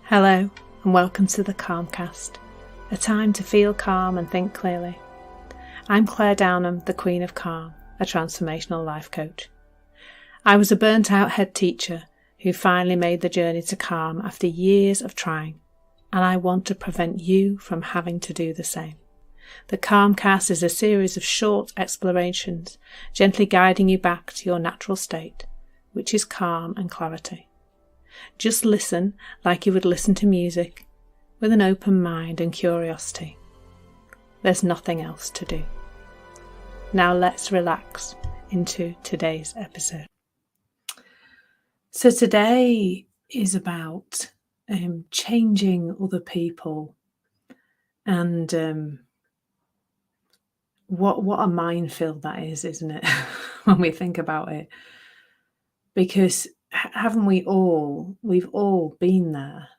Hello and welcome to the Calmcast, a time to feel calm and think clearly. I'm Claire Downham, the Queen of Calm, a transformational life coach. I was a burnt out head teacher who finally made the journey to calm after years of trying, and I want to prevent you from having to do the same. The Calmcast is a series of short explorations, gently guiding you back to your natural state, which is calm and clarity. Just listen like you would listen to music, with an open mind and curiosity. There's nothing else to do. Now let's relax into today's episode. So today is about changing other people and what a minefield that is, isn't it? When we think about it, because haven't we all? We've all been there,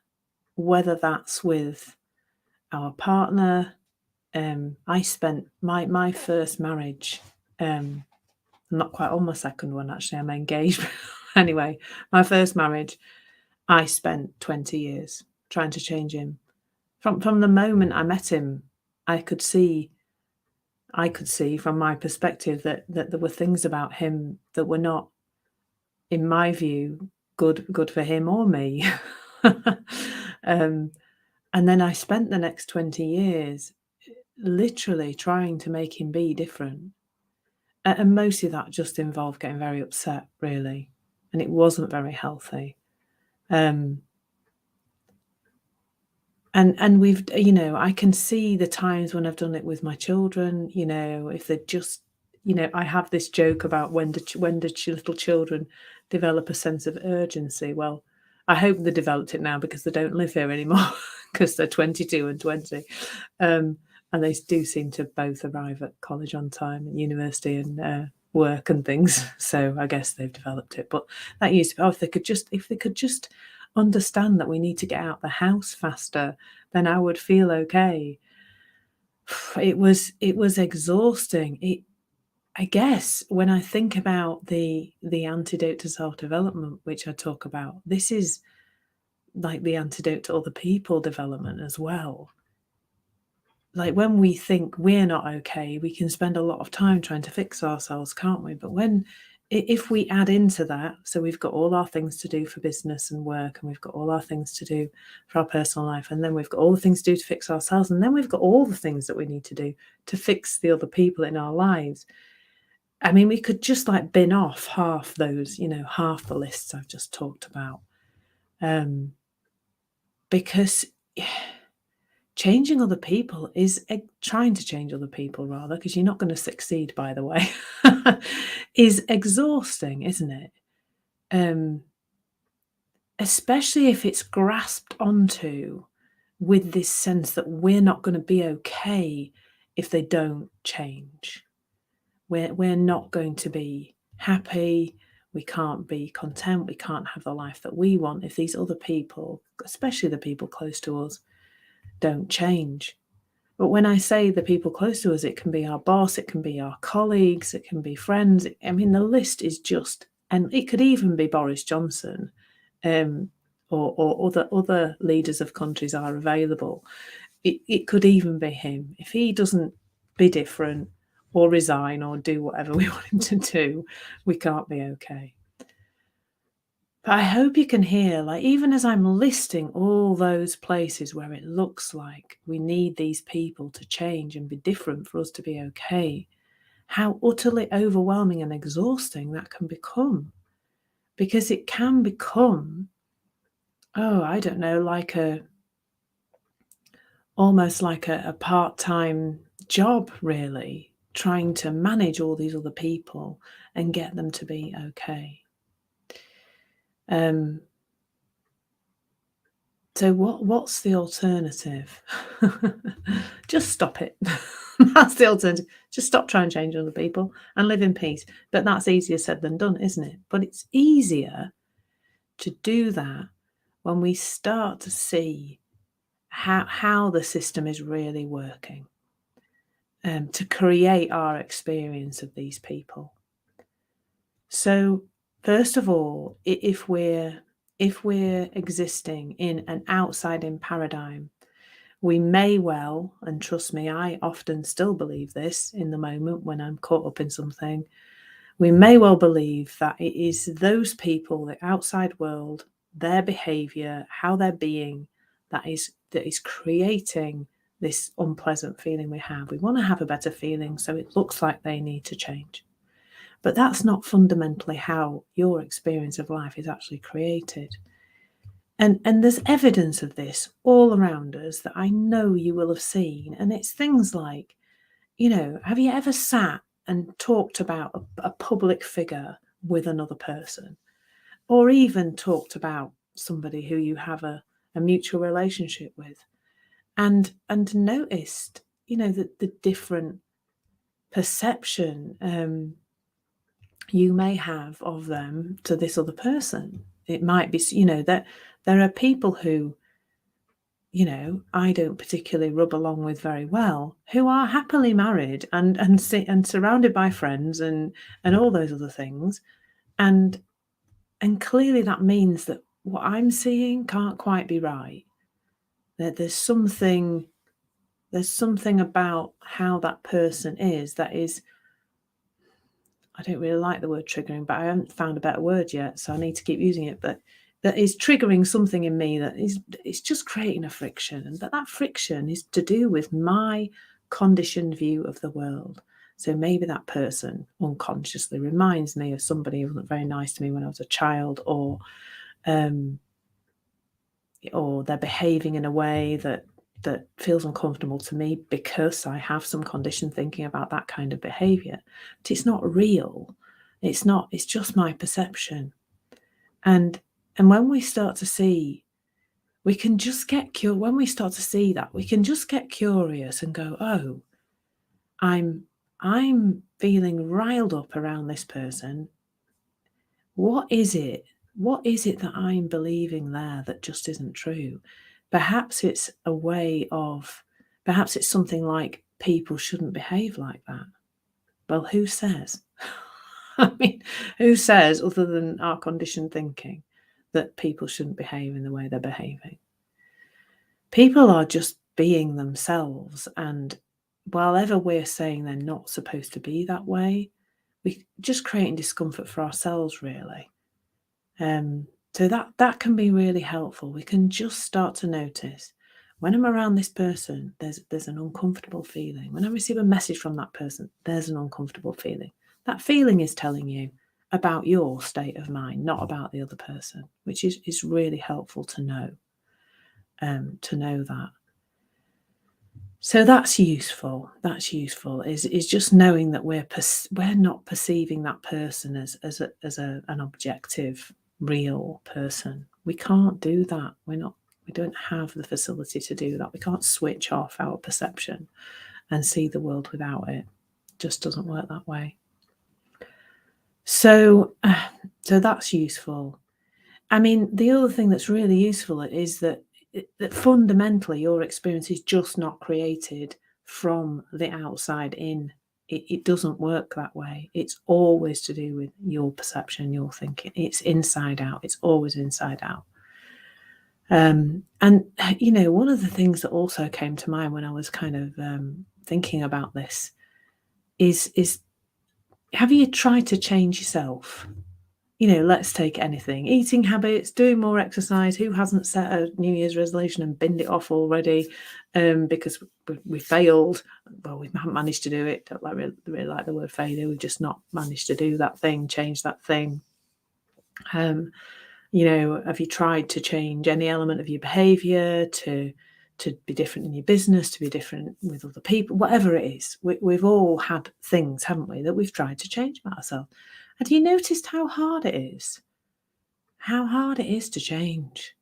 whether that's with our partner. I spent my first marriage, not quite on my second one actually. I'm engaged. Anyway, my first marriage, I spent 20 years trying to change him. From the moment I met him, I could see from my perspective that there were things about him that were not, in my view, good for him or me. And then I spent the next 20 years literally trying to make him be different. And mostly that just involved getting very upset, really. And it wasn't very healthy. And we've, I can see the times when I've done it with my children, if they just, I have this joke about when do little children develop a sense of urgency. Well, I hope they developed it now because they don't live here anymore because they're 22 and 20. And they do seem to both arrive at college on time and university and work and things. So I guess they've developed it. But that used to be, if they could just understand that we need to get out the house faster, then I would feel okay. It was exhausting. I guess when I think about the antidote to self-development, which I talk about, this is like the antidote to other people development as well. Like when we think we're not okay, we can spend a lot of time trying to fix ourselves, can't we? But if we add into that, so we've got all our things to do for business and work, and we've got all our things to do for our personal life, and then we've got all the things to do to fix ourselves, and then we've got all the things that we need to do to fix the other people in our lives. I mean, we could just like bin off half those, half the lists I've just talked about. Because changing other people is trying to change other people, rather, because you're not going to succeed, by the way, is exhausting, isn't it? Especially if it's grasped onto with this sense that we're not going to be okay if they don't change. We're not going to be happy. We can't be content. We can't have the life that we want if these other people, especially the people close to us, don't change. But when I say the people close to us, it can be our boss, it can be our colleagues, it can be friends. I mean, the list is just, and it could even be Boris Johnson, or other leaders of countries are available. It could even be him. If he doesn't be different or resign or do whatever we want him to do, we can't be okay. But I hope you can hear, like, even as I'm listing all those places where it looks like we need these people to change and be different for us to be okay, how utterly overwhelming and exhausting that can become. Because it can become, I don't know, almost like a part-time job, really, trying to manage all these other people and get them to be okay. So what's the alternative? Just stop it. That's the alternative. Just stop trying to change other people and live in peace. But that's easier said than done, isn't it? But it's easier to do that when we start to see how the system is really working, to create our experience of these people. So first of all, if we're if we're existing in an outside-in paradigm, we may well, and trust me, I often still believe this in the moment when I'm caught up in something, we may well believe that it is those people, the outside world, their behaviour, how they're being, that is creating this unpleasant feeling we have. We want to have a better feeling, so it looks like they need to change. But that's not fundamentally how your experience of life is actually created. And there's evidence of this all around us that I know you will have seen. And it's things like, have you ever sat and talked about a public figure with another person, or even talked about somebody who you have a mutual relationship with, and noticed, the different perception you may have of them to this other person. It might be, that there are people who, I don't particularly rub along with very well, who are happily married and surrounded by friends and all those other things, and clearly that means that what I'm seeing can't quite be right. That there's something about how that person is that is, I don't really like the word triggering, but I haven't found a better word yet, so I need to keep using it. But that is triggering something in me that is, it's just creating a friction, and that friction is to do with my conditioned view of the world. So maybe that person unconsciously reminds me of somebody who wasn't very nice to me when I was a child, or they're behaving in a way that feels uncomfortable to me because I have some conditioned thinking about that kind of behavior. But it's not real. It's just my perception. And when we start to see, we can just get when we start to see that, we can just get curious and go, oh, I'm feeling riled up around this person. What is it? What is it that I'm believing there that just isn't true? Perhaps it's perhaps it's something like people shouldn't behave like that. Well, who says? I mean, who says, other than our conditioned thinking, that people shouldn't behave in the way they're behaving? People are just being themselves, and while ever we're saying they're not supposed to be that way, we're just creating discomfort for ourselves, really. So that can be really helpful. We can just start to notice, when I'm around this person, there's an uncomfortable feeling. When I receive a message from that person, there's an uncomfortable feeling. That feeling is telling you about your state of mind, not about the other person, which is really helpful to know. That. So that's useful. Is just knowing that we're not perceiving that person as an objective, real person. We can't do that. We don't have the facility to do that. We can't switch off our perception and see the world without it. It just doesn't work that way. So that's useful. I mean, the other thing that's really useful is that fundamentally your experience is just not created from the outside in. It doesn't work that way. It's always to do with your perception, your thinking. It's inside out. It's always inside out. And one of the things that also came to mind when I was kind of thinking about this is have you tried to change yourself? Let's take anything. Eating habits, doing more exercise. Who hasn't set a New Year's resolution and binned it off already because we failed? Well, we haven't managed to do it. Don't really like the word failure. We've just not managed to do that thing, change that thing. Have you tried to change any element of your behaviour to be different in your business, to be different with other people, whatever it is? We've all had things, haven't we, that we've tried to change about ourselves. Have you noticed how hard it is? How hard it is to change?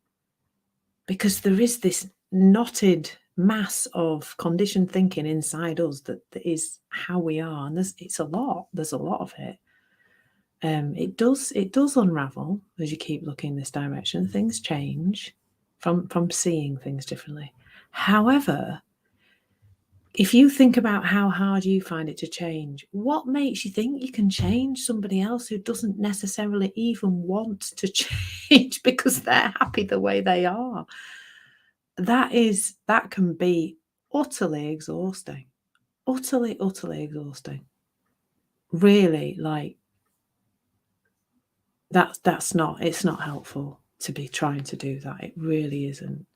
Because there is this knotted mass of conditioned thinking inside us that is how we are, and it's a lot. There's a lot of it. It does unravel as you keep looking in this direction. Things change from seeing things differently. However, if you think about how hard you find it to change, what makes you think you can change somebody else who doesn't necessarily even want to change because they're happy the way they are? That can be utterly exhausting. Utterly, utterly exhausting. Really, like, it's not helpful to be trying to do that. It really isn't.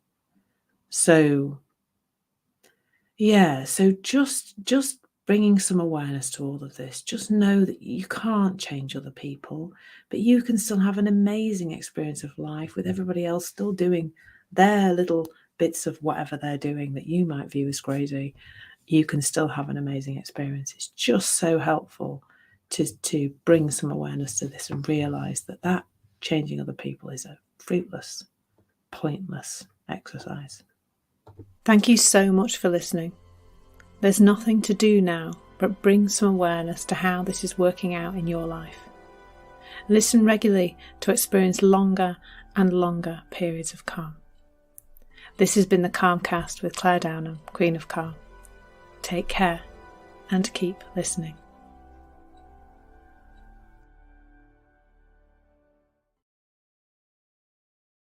So yeah, so just bringing some awareness to all of this. Just know that you can't change other people, but you can still have an amazing experience of life with everybody else still doing their little bits of whatever they're doing that you might view as crazy. You can still have an amazing experience. It's just so helpful to bring some awareness to this and realize that changing other people is a fruitless, pointless exercise. Thank you so much for listening. There's nothing to do now but bring some awareness to how this is working out in your life. Listen regularly to experience longer and longer periods of calm. This has been the Calmcast with Claire Downham, Queen of Calm. Take care and keep listening.